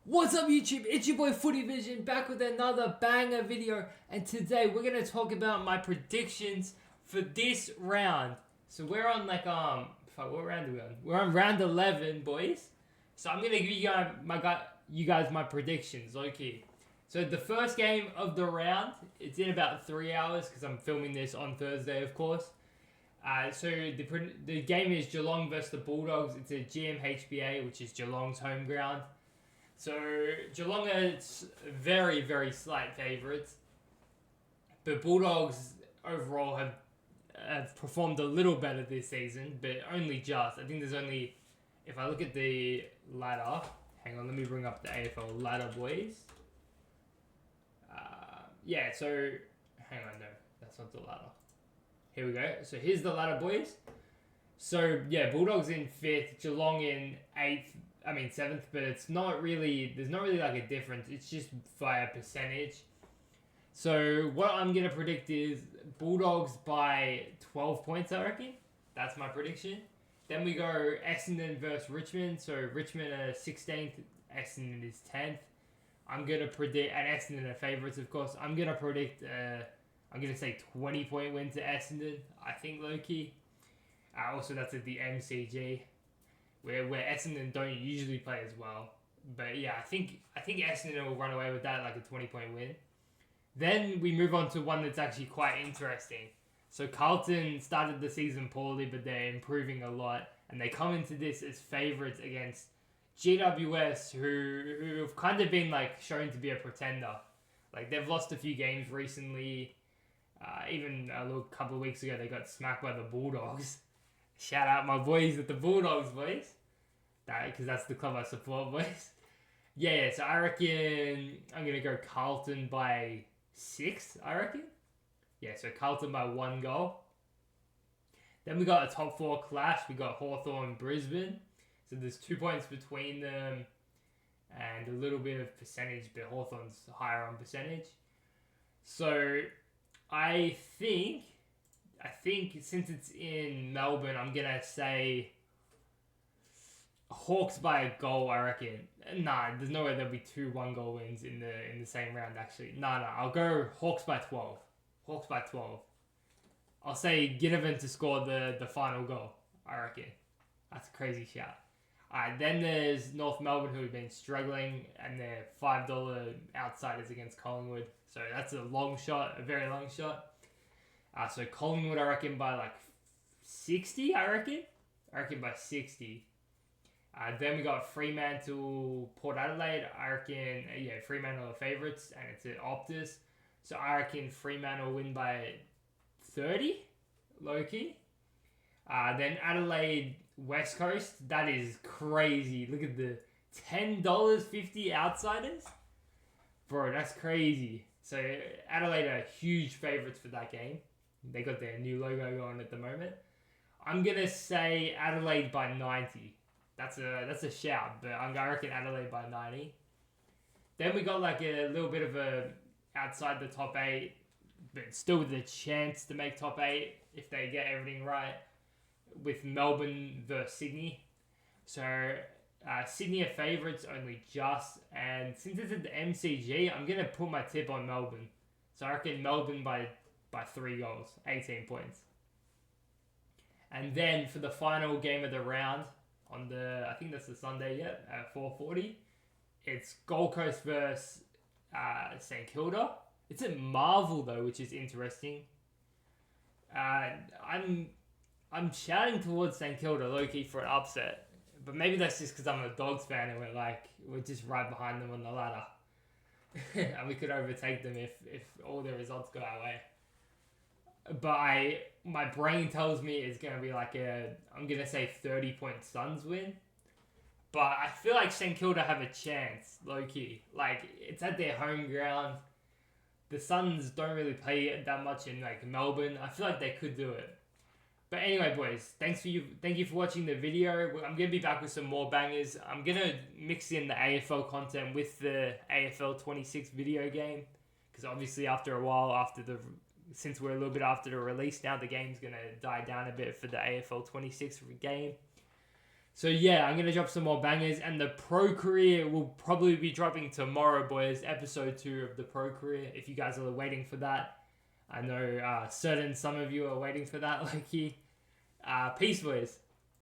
What's up YouTube? It's your boy FootyVision back with another banger video, and today we're gonna talk about my predictions for this round. So we're on what round are we on? We're on round 11, boys. So I'm gonna give you guys my predictions, okay? So the first game of the round, it's in about 3 hours because I'm filming this on Thursday, of course. So the game is Geelong versus the Bulldogs. It's a GMHBA, which is Geelong's home ground. So Geelong are very, very slight favourites, but Bulldogs overall have performed a little better this season, but only just. I think there's only, if I look at the ladder, hang on, let me bring up the AFL ladder, boys. So hang on, no, that's not the ladder. Here we go. So here's the ladder, boys. So yeah, Bulldogs in 5th, Geelong in 7th, but there's not really like a difference. It's just via percentage. So what I'm going to predict is Bulldogs by 12 points, I reckon. That's my prediction. Then we go Essendon versus Richmond. So Richmond are 16th, Essendon is 10th. I'm going to predict, and Essendon are favourites, of course. I'm going to predict, I'm going to say 20-point win to Essendon, I think, low-key. Also, that's at the MCG. Where Essendon don't usually play as well. But yeah, I think Essendon will run away with that, like a 20-point win. Then we move on to one that's actually quite interesting. So Carlton started the season poorly, but they're improving a lot. And they come into this as favourites against GWS, who have kind of been like shown to be a pretender. Like they've lost a few games recently. Even a little couple of weeks ago, they got smacked by the Bulldogs. Shout out my boys at the Bulldogs, boys. Because that's the club I support, boys. Yeah, so I reckon I'm going to go Carlton by 6, I reckon. Yeah, so Carlton by 1 goal. Then we got a top 4 clash. We got Hawthorn, Brisbane. So there's 2 points between them and a little bit of percentage, but Hawthorn's higher on percentage. So I think since it's in Melbourne, I'm going to say Hawks by a goal, I reckon. Nah, there's no way there'll be 2 1-goal wins in the same round, actually. Nah, I'll go Hawks by 12. Hawks by 12. I'll say Ginnivan to score the final goal, I reckon. That's a crazy shout. Alright, then there's North Melbourne, who have been struggling, and they're $5 outsiders against Collingwood. So that's a long shot, a very long shot. So Collingwood, I reckon, by like 60, I reckon by 60. Then we got Fremantle, Port Adelaide. I reckon, Fremantle are favourites, and it's at Optus. So I reckon Fremantle win by 30, low-key. Then Adelaide, West Coast. That is crazy. Look at the $10.50 outsiders. Bro, that's crazy. So Adelaide are huge favourites for that game. They got their new logo going at the moment. I'm going to say Adelaide by 90. That's a shout, but I reckon Adelaide by 90. Then we got like a little bit of a outside the top 8, but still with a chance to make top 8 if they get everything right, with Melbourne versus Sydney. So Sydney are favourites only just, and since it's at the MCG, I'm going to put my tip on Melbourne. So I reckon Melbourne by 3 goals, 18 points. And then for the final game of the round, I think that's the Sunday yet, at 4:40, it's Gold Coast versus St Kilda. It's at Marvel though, which is interesting. I'm shouting towards St Kilda low-key for an upset, but maybe that's just because I'm a Dogs fan and we're just right behind them on the ladder, and we could overtake them if all the results go our way. But my brain tells me it's going to be I'm going to say 30-point Suns win. But I feel like St Kilda have a chance, low-key. Like, it's at their home ground. The Suns don't really play that much in, Melbourne. I feel like they could do it. But anyway, boys, thank you for watching the video. I'm going to be back with some more bangers. I'm going to mix in the AFL content with the AFL 26 video game. Because obviously after a while, since we're a little bit after the release now, the game's going to die down a bit for the AFL 26 game. So yeah, I'm going to drop some more bangers, and the Pro Career will probably be dropping tomorrow, boys. Episode 2 of the Pro Career, if you guys are waiting for that. I know some of you are waiting for that, like he. Peace, boys.